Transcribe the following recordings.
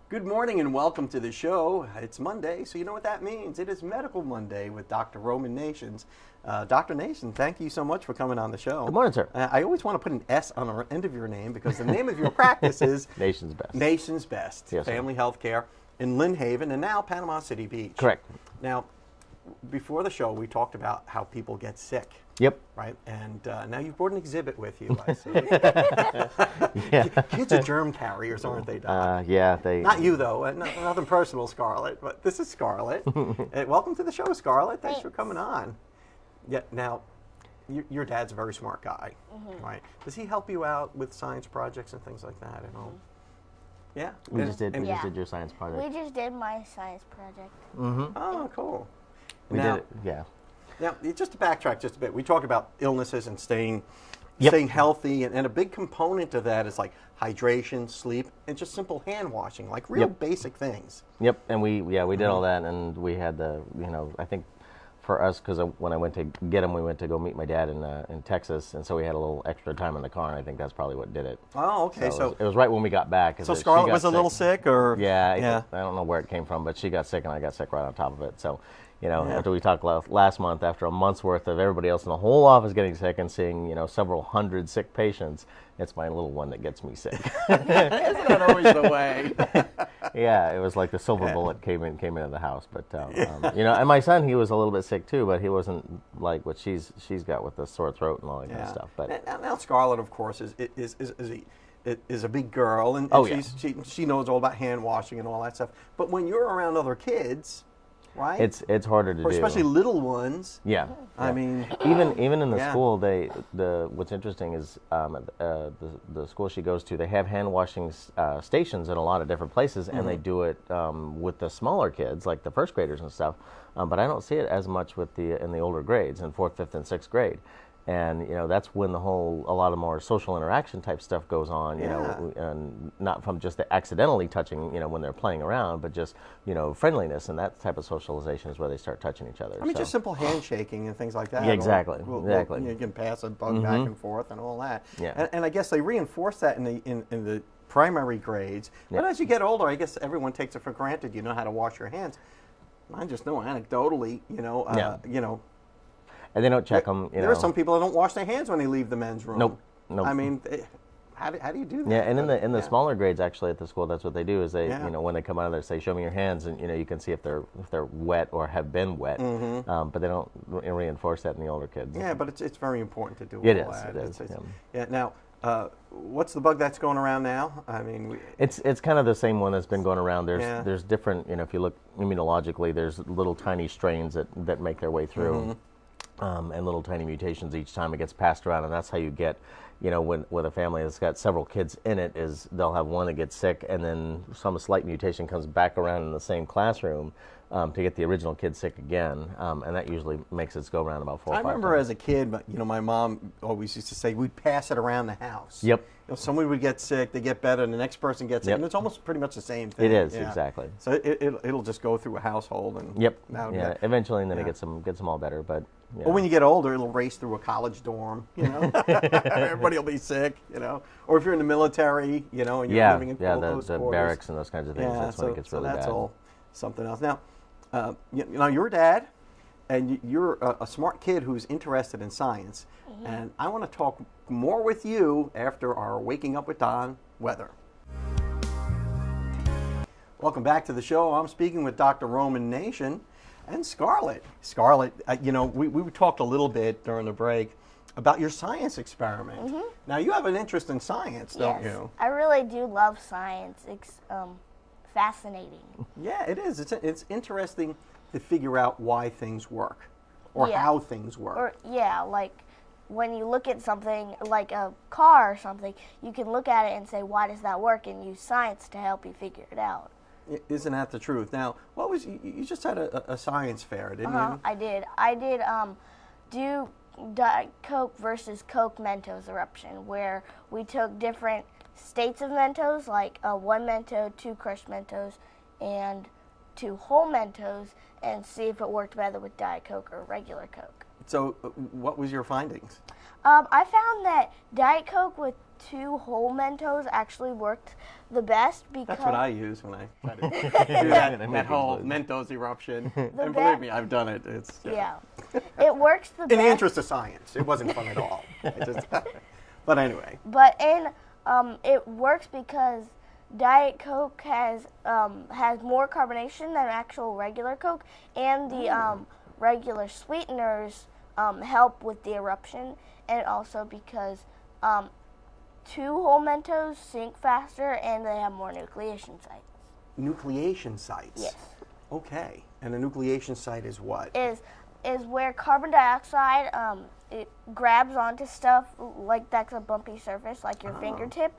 Good morning and welcome to the show. It's Monday, so you know what that means. It is Medical Monday with Dr. Roman Nations. Dr. Nation, thank you so much for coming on the show. Good morning, sir. I always want to put an S on the end of your name because the name of your practice is Nation's Best. Nation's Best. Yes, Family Health Care in Lynn Haven and now Panama City Beach. Correct. Now, before the show, we talked about how people get sick. Yep. Right? And now you've brought an exhibit with you, I see. Yeah. Kids are germ carriers, aren't they, Doc? Yeah, they. Not you, though. Nothing personal, Scarlett, but this is Scarlett. Welcome to the show, Scarlett. Thanks for coming on. Yeah. Now, your dad's a very smart guy, right? Does he help you out with science projects and things like that at home? Yeah? We just did your science project. We just did my science project. Oh, cool. We did it, yeah. Now, just to backtrack just a bit, we talk about illnesses and staying healthy, and a big component of that is like hydration, sleep, and just simple hand washing, like real basic things. Yep, and we did all that, and we had I think for us, because when I went to get him, we went to go meet my dad in Texas, and so we had a little extra time in the car, and I think that's probably what did it. Oh, okay. So it was right when we got back. So Scarlett was a little sick, or? Yeah, I don't know where it came from, but she got sick, and I got sick right on top of it, so... After we talked last month, after a month's worth of everybody else in the whole office getting sick and seeing, several hundred sick patients, it's my little one that gets me sick. Isn't that always the way? Yeah, it was like the silver bullet came into the house. But, and my son, he was a little bit sick too, but he wasn't like what she's got with the sore throat and all that kind of stuff. But now Scarlett, of course, is a big girl, and she knows all about hand washing and all that stuff. But when you're around other kids... Right? It's harder to do. Especially little ones. Yeah. I mean... Even in the school, what's interesting is the school she goes to, they have hand washing stations in a lot of different places, and they do it with the smaller kids, like the first graders and stuff. But I don't see it as much in the older grades, in 4th, 5th, and 6th grade. And that's when a lot of more social interaction type stuff goes on, and not from just the accidentally touching, when they're playing around, but just, friendliness and that type of socialization is where they start touching each other. I mean, just simple handshaking and things like that. Yeah, exactly. You can pass a bug back and forth and all that. Yeah. And I guess they reinforce that in the primary grades. But as you get older, I guess everyone takes it for granted. You know how to wash your hands. I just know anecdotally, And they don't check them. There are some people that don't wash their hands when they leave the men's room. Nope. I mean, how do you do that? Yeah, and in the smaller grades, actually, at the school, that's what they do. Is they, when they come out of there, say, "Show me your hands," and you can see if they're wet or have been wet. But they don't reinforce that in the older kids. Yeah, but it's very important to do. It is. Yeah. Now, what's the bug that's going around now? I mean, it's kind of the same one that's been going around. There's different. If you look immunologically, there's little tiny strains that make their way through. And little tiny mutations each time it gets passed around, and that's how you get, when with a family that's got several kids in it, is they'll have one that gets sick, and then some slight mutation comes back around in the same classroom to get the original kid sick again, and that usually makes it go around about 4 or 5 times. I remember as a kid, my mom always used to say we'd pass it around the house. Yep. Somebody would get sick, they get better, and the next person gets sick, and it's almost pretty much the same thing. It is, exactly. So it'll just go through a household, and eventually, and then it gets them all better, but. Yeah. Or when you get older, it'll race through a college dorm, Everybody will be sick, Or if you're in the military, and you're living in close the quarters. Barracks and those kinds of things. That's when it gets really bad. So that's all something else. Now, you're a dad, and you're a smart kid who's interested in science. And I want to talk more with you after our Waking Up with Don weather. Welcome back to the show. I'm speaking with Dr. Roman Nation. And Scarlett, we talked a little bit during the break about your science experiment. Now, you have an interest in science, don't you? I really do love science. It's fascinating. Yeah, it is. It's interesting to figure out why things work or how things work. Like when you look at something like a car or something, you can look at it and say, why does that work? And use science to help you figure it out. Isn't that the truth? Now, you just had a science fair, didn't you? I did. I did do Diet Coke versus Coke Mentos eruption, where we took different states of Mentos, like 1 Mento, 2 crushed Mentos, and 2 whole Mentos, and see if it worked better with Diet Coke or regular Coke. So what was your findings? I found that Diet Coke with 2 whole Mentos actually worked the best because That's what I use when I try to do that whole Mentos eruption. And believe me, I've done it. It's yeah. It works the best. In the interest of science, it wasn't fun at all. But anyway. But it works because Diet Coke has more carbonation than actual regular Coke, and the regular sweeteners help with the eruption, and also because 2 whole Mentos sink faster and they have more nucleation sites. Nucleation sites? Yes. Okay. And a nucleation site is what? Is where carbon dioxide it grabs onto stuff like that's a bumpy surface like your fingertip.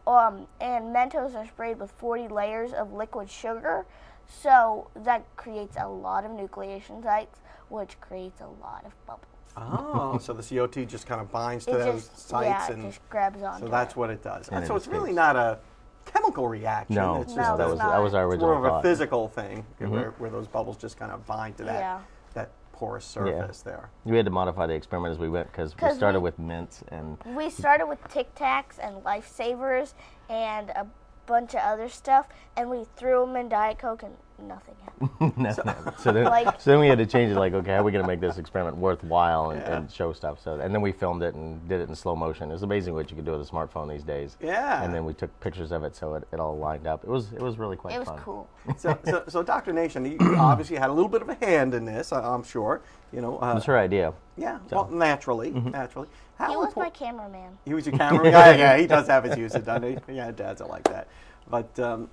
And Mentos are sprayed with 40 layers of liquid sugar, so that creates a lot of nucleation sites, which creates a lot of bubbles. Oh, so the CO2 just kind of binds to those sites, and it just grabs onto. So that's what it does. And so it's really not a chemical reaction. No, it's no, just that was our it's original more of thought. a physical thing where those bubbles just kind of bind to that porous surface there. We had to modify the experiment as we went because we started with mints and. We started with Tic Tacs and Lifesavers and a bunch of other stuff, and we threw them in Diet Coke and nothing happened. So then we had to change it. Like, okay, how are we going to make this experiment worthwhile and show stuff? And then we filmed it and did it in slow motion. It was amazing what you could do with a smartphone these days. Yeah. And then we took pictures of it, so it all lined up. It was really quite fun. It was cool. So Dr. Nation, you obviously had a little bit of a hand in this, I'm sure. It was her idea. Yeah. So. Well, naturally. He was my cameraman. He was your cameraman. Yeah, he does have his uses, doesn't he? Yeah, dads are like that. But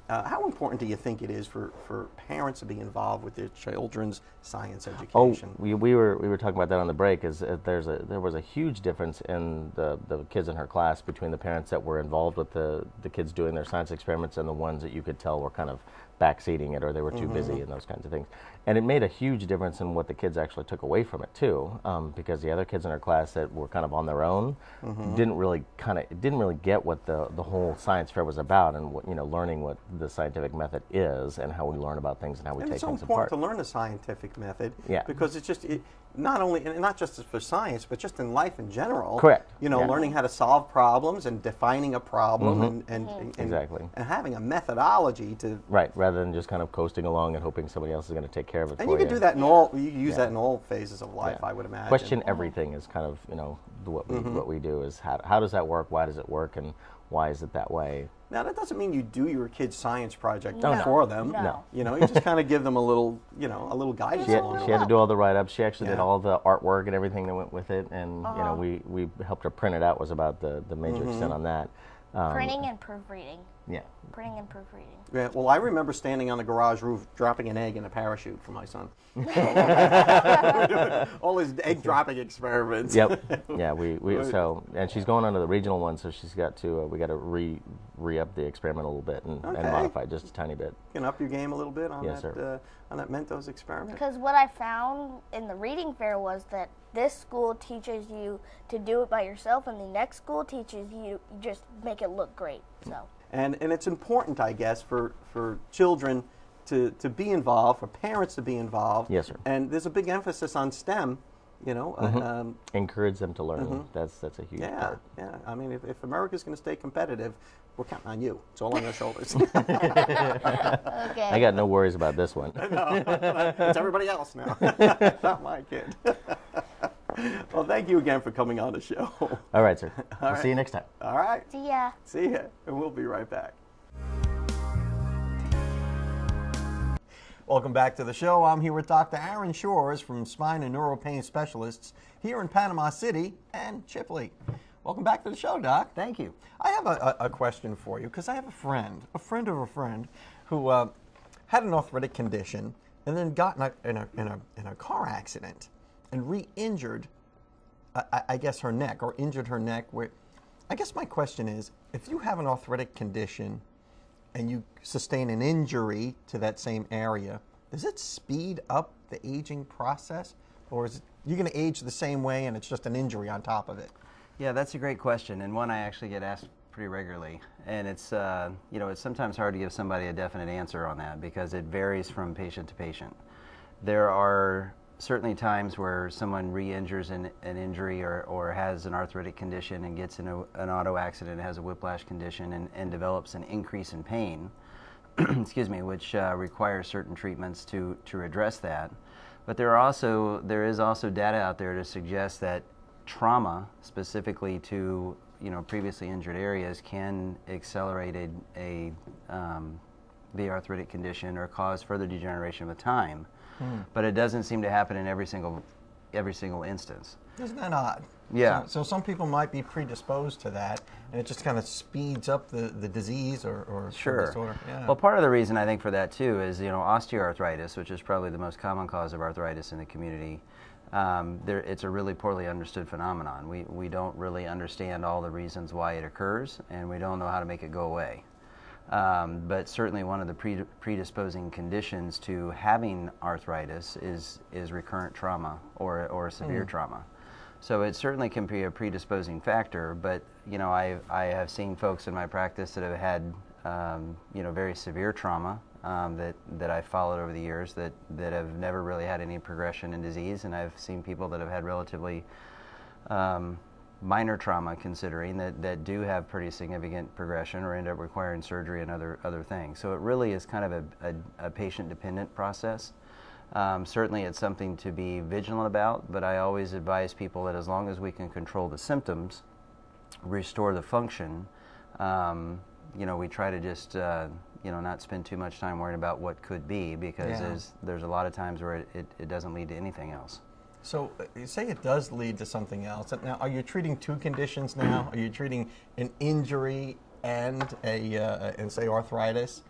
how important do you think it is for parents to be involved with their children's science education? Oh, we were talking about that on the break. There was a huge difference in the kids in her class between the parents that were involved with the kids doing their science experiments and the ones that you could tell were kind of backseating it or they were too busy and those kinds of things. And it made a huge difference in what the kids actually took away from it too, because the other kids in her class that were kind of on their own didn't really get what the whole science fair was about, and what, learning what the scientific method is and how we learn about things and how we take things apart. It's so important to learn the scientific method, because it's just not just for science, but just in life in general. Correct. Learning how to solve problems and defining a problem and exactly, and having a methodology to rather than just kind of coasting along and hoping somebody else is going to take care of it for you. And you can do that in all. You use that in all phases of life, I would imagine. Question everything is kind of what we do is how does that work? Why does it work? And why is it that way? Now that doesn't mean you do your kid's science project No. for them. No. You just kind of give them a little guidance. She had to do all the write-ups. She actually did all the artwork and everything that went with it, and we helped her print it out. Was about the major extent on that. Printing and proofreading. Yeah. Printing and proofreading. Yeah, well, I remember standing on the garage roof dropping an egg in a parachute for my son. All his egg dropping experiments. Yep. Yeah. And she's going on to the regional one, so she's got to we got to re-up the experiment a little bit and modify it just a tiny bit. You can up your game a little bit on sir. On that Mentos experiment. Because what I found in the reading fair was that this school teaches you to do it by yourself, and the next school teaches you just make it look great. So. And it's important, I guess, for children to be involved, for parents to be involved. Yes, sir. And there's a big emphasis on STEM. Encourage them to learn. That's a huge part. Yeah. I mean, if America's going to stay competitive, we're counting on you. It's all on your shoulders. Okay. I got no worries about this one. No, it's everybody else now. Not my kid. Well, thank you again for coming on the show. All right, sir. We'll see you next time. All right. See ya. See ya. And we'll be right back. Welcome back to the show. I'm here with Dr. Aaron Shores from Spine and Neuropain Specialists here in Panama City and Chipley. Welcome back to the show, Doc. Thank you. I have a question for you, because I have a friend of a friend, who had an arthritic condition and then got in a car accident and re-injured, I guess, her neck, or injured her neck. I guess my question is, if you have an arthritic condition and you sustain an injury to that same area, does it speed up the aging process? Or is you going to age the same way and it's just an injury on top of it? Yeah, that's a great question, and one I actually get asked pretty regularly. And it's, it's sometimes hard to give somebody a definite answer on that because it varies from patient to patient. There are certainly times where someone re-injures an injury or has an arthritic condition and gets in an auto accident, has a whiplash condition, and develops an increase in pain, excuse me, which requires certain treatments to address that. But there is also data out there to suggest that trauma, specifically to previously injured areas, can accelerate the arthritic condition or cause further degeneration with time. But it doesn't seem to happen in every single instance. Isn't that odd? Yeah. So some people might be predisposed to that, and it just kind of speeds up the disease or Sure. disorder. Yeah. Well, part of the reason I think for that too is osteoarthritis, which is probably the most common cause of arthritis in the community. It's a really poorly understood phenomenon. We don't really understand all the reasons why it occurs, and we don't know how to make it go away. But certainly one of the predisposing conditions to having arthritis is recurrent trauma or severe trauma. So it certainly can be a predisposing factor, but I have seen folks in my practice that have had very severe trauma that I've followed over the years that have never really had any progression in disease, and I've seen people that have had relatively minor trauma, considering that do have pretty significant progression or end up requiring surgery and other things. So it really is kind of a patient-dependent process. Certainly it's something to be vigilant about, but I always advise people that as long as we can control the symptoms, restore the function, we try to just not spend too much time worrying about what could be, because there's a lot of times where it doesn't lead to anything else. So you say it does lead to something else. Now, are you treating two conditions now? Are you treating an injury and say arthritis,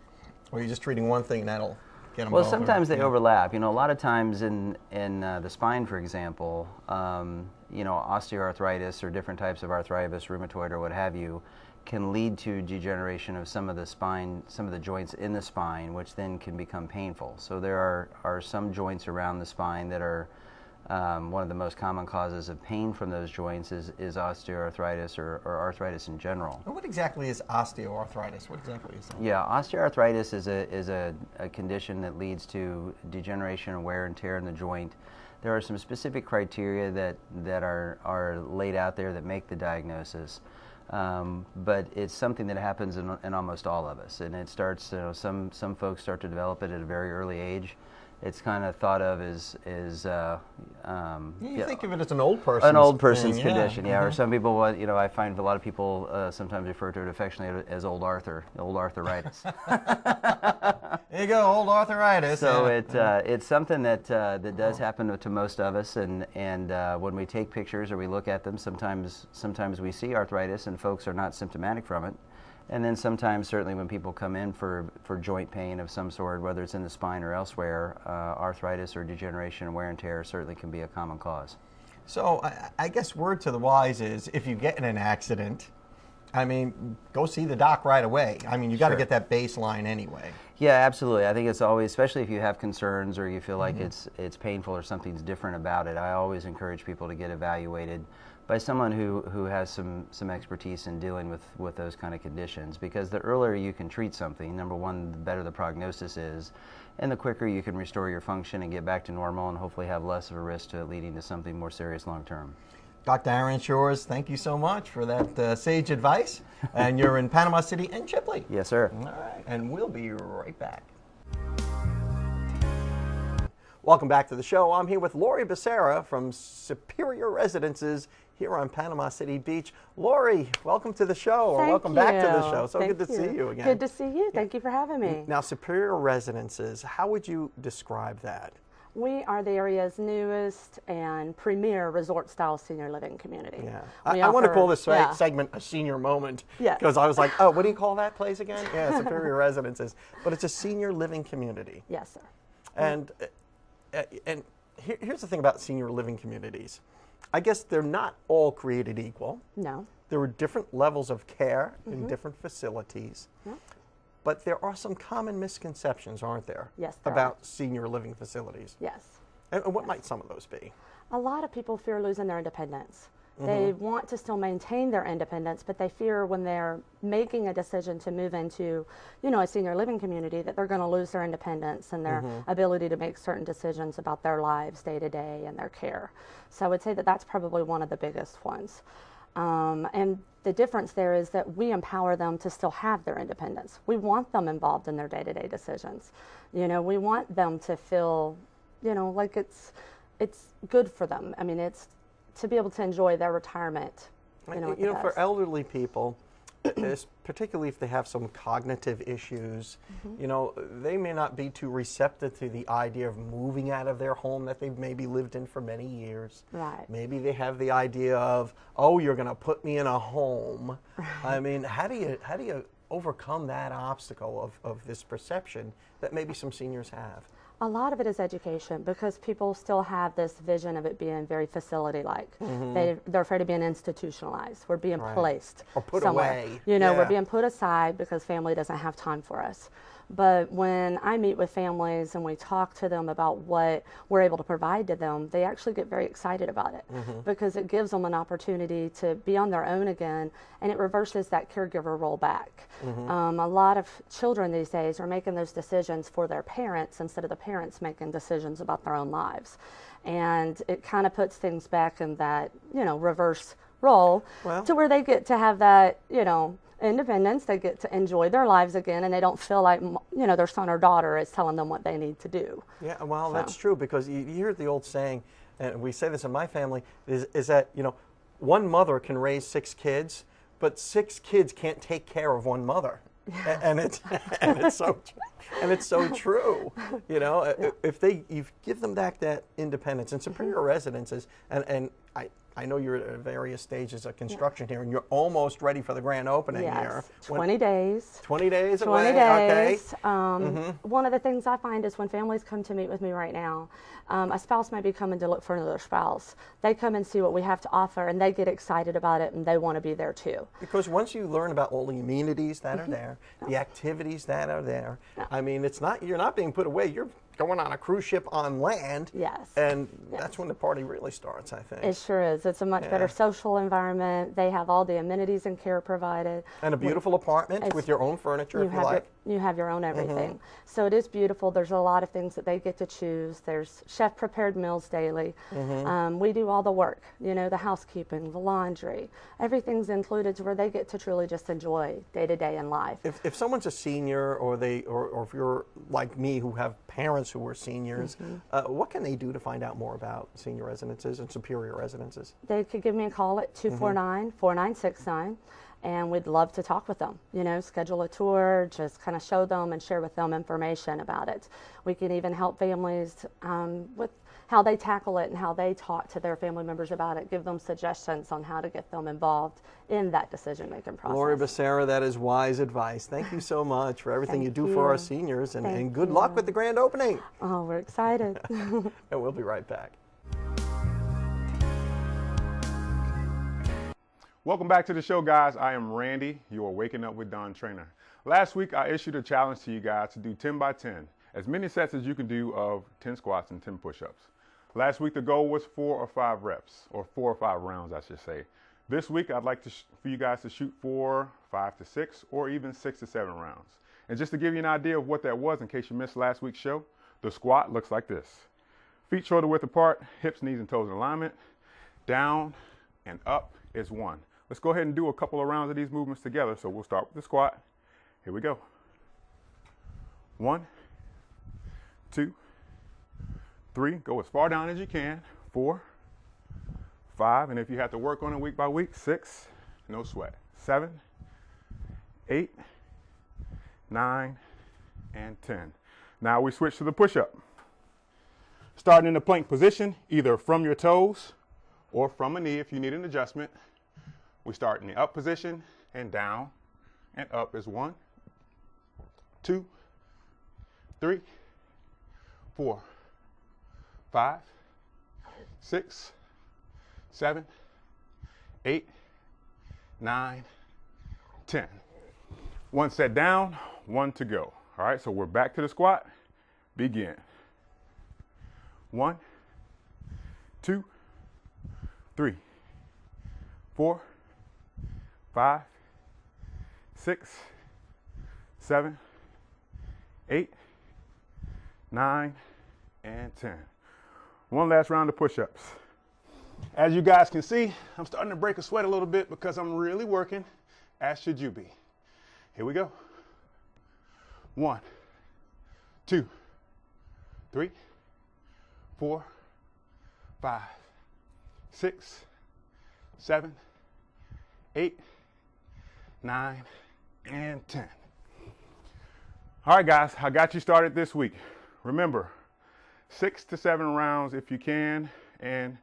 or are you just treating one thing and that'll get them? Well, sometimes they overlap. A lot of times in the spine, for example, osteoarthritis or different types of arthritis, rheumatoid or what have you, can lead to degeneration of some of the joints in the spine, which then can become painful. So there are some joints around the spine that are one of the most common causes of pain from those joints is osteoarthritis or arthritis in general. What exactly is osteoarthritis? What exactly is that? Yeah, osteoarthritis is a condition that leads to degeneration and wear and tear in the joint. There are some specific criteria that are laid out there that make the diagnosis. But it's something that happens in almost all of us, and it starts. Some folks start to develop it at a very early age. It's kind of thought of as you think of it as an old person's condition, yeah. Or some people, I find a lot of people sometimes refer to it affectionately as old arthritis. There you go, old arthritis. So it's something that does happen to most of us, and when we take pictures or we look at them, sometimes we see arthritis and folks are not symptomatic from it. And then sometimes, certainly when people come in for joint pain of some sort, whether it's in the spine or elsewhere, arthritis or degeneration and wear and tear certainly can be a common cause. So I guess word to the wise is, if you get in an accident, go see the doc right away. You got to get that baseline anyway. Yeah, absolutely. I think it's always, especially if you have concerns or you feel like it's painful or something's different about it, I always encourage people to get evaluated by someone who has some expertise in dealing with those kind of conditions, because the earlier you can treat something, number one, the better the prognosis is, and the quicker you can restore your function and get back to normal and hopefully have less of a risk to leading to something more serious long term. Dr. Aaron Shores, thank you so much for that sage advice. And you're in Panama City and Chipley. Yes, sir. All right, and we'll be right back. Welcome back to the show. I'm here with Lori Becerra from Superior Residences here on Panama City Beach. Lori, welcome to the show, or welcome back to the show. So good to see you again. Good to see you. Thank you for having me. Now, Superior Residences, how would you describe that? We are the area's newest and premier resort-style senior living community. Yeah, I want to call this segment a senior moment, because I was like, oh, what do you call that place again? Yeah, Superior Residences. But it's a senior living community. Yes, sir. And here's the thing about senior living communities. I guess they're not all created equal. No. There are different levels of care in different facilities. Yep. But there are some common misconceptions, aren't there? Yes, there about are. Senior living facilities. Yes. And what might some of those be? A lot of people fear losing their independence. They want to still maintain their independence, but they fear when they're making a decision to move into, a senior living community that they're going to lose their independence and their ability to make certain decisions about their lives day to day and their care. So I would say that that's probably one of the biggest ones. And the difference there is that we empower them to still have their independence. We want them involved in their day-to-day decisions. We want them to feel, like it's good for them. I mean, it's to be able to enjoy their retirement. For elderly people, particularly if they have some cognitive issues, they may not be too receptive to the idea of moving out of their home that they've maybe lived in for many years. Right. Maybe they have the idea of, oh, you're going to put me in a home. Right. I mean, how do you overcome that obstacle of this perception that maybe some seniors have? A lot of it is education, because people still have this vision of it being very facility-like. They're afraid of being institutionalized. We're being placed or put somewhere. away. We're being put aside because family doesn't have time for us. But when I meet with families and we talk to them about what we're able to provide to them, they actually get very excited about it because it gives them an opportunity to be on their own again, and it reverses that caregiver role back. A lot of children these days are making those decisions for their parents instead of the parents making decisions about their own lives. And it kind of puts things back in that, reverse role to where they get to have that, independence. They get to enjoy their lives again, and they don't feel like their son or daughter is telling them what they need to do. Yeah, well, that's true, because you hear the old saying, and we say this in my family, is that one mother can raise 6 kids, but 6 kids can't take care of one mother. And it's so true. If you give them back that independence, and Superior Residences, and I know you're at various stages of construction here, and you're almost ready for the grand opening here. 20 days. 20 days 20 away. days. Okay. One of the things I find is when families come to meet with me right now, a spouse may be coming to look for another spouse. They come and see what we have to offer, and they get excited about it, and they want to be there too. Because once you learn about all the amenities that are there, the activities that are there, I mean, you're not being put away. You're going on a cruise ship on land. Yes. And that's when the party really starts, I think. It sure is. It's a much better social environment. They have all the amenities and care provided. And a beautiful apartment with your own furniture, if you like. You have your own everything. So it is beautiful. There's a lot of things that they get to choose. There's chef-prepared meals daily. We do all the work, the housekeeping, the laundry. Everything's included to where they get to truly just enjoy day-to-day in life. If someone's a senior, or if you're like me who have parents who are seniors, what can they do to find out more about senior residences and Superior Residences? They could give me a call at 249-4969. And we'd love to talk with them, schedule a tour, just kind of show them and share with them information about it. We can even help families with how they tackle it and how they talk to their family members about it, give them suggestions on how to get them involved in that decision-making process. Lori Becerra, that is wise advice. Thank you so much for everything you do for our seniors, and good luck with the grand opening. Oh, we're excited. And we'll be right back. Welcome back to the show, guys. I am Randy, your Waking Up with Don trainer. Last week, I issued a challenge to you guys to do 10 by 10, as many sets as you can do of 10 squats and 10 push-ups. Last week, the goal was 4 or 5 reps, or 4 or 5 rounds, I should say. This week, I'd like for you guys to shoot for 5 to 6, or even 6 to 7 rounds. And just to give you an idea of what that was, in case you missed last week's show, the squat looks like this. Feet shoulder width apart, hips, knees, and toes in alignment. Down and up is 1. Let's go ahead and do a couple of rounds of these movements together. So we'll start with the squat. Here we go. 1, 2, 3. Go as far down as you can. 4, 5. And if you have to work on it week by week, 6. No sweat. 7, 8, 9, and 10. Now we switch to the push-up. Starting in the plank position, either from your toes or from a knee if you need an adjustment. We start in the up position, and down and up is 1, 2, 3, 4, 5, 6, 7, 8, 9, 10. 1 set down, 1 to go. All right, so we're back to the squat. Begin. 1, 2, 3, 4, 5, 6, 7, 8, 9, and 10. One last round of push-ups. As you guys can see, I'm starting to break a sweat a little bit because I'm really working, as should you be. Here we go. 1, 2, 3, 4, 5, 6, 7, 8, 9, and 10. All right, guys, I got you started this week. Remember, 6 to 7 rounds if you can. And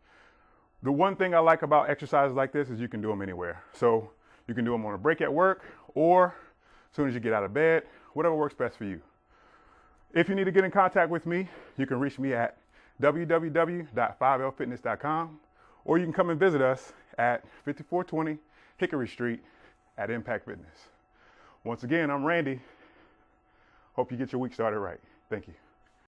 the one thing I like about exercises like this is you can do them anywhere. So you can do them on a break at work or as soon as you get out of bed, whatever works best for you. If you need to get in contact with me, you can reach me at www.5lfitness.com, or you can come and visit us at 5420 Hickory Street at Impact Fitness. Once again, I'm Randy. Hope you get your week started right. Thank you.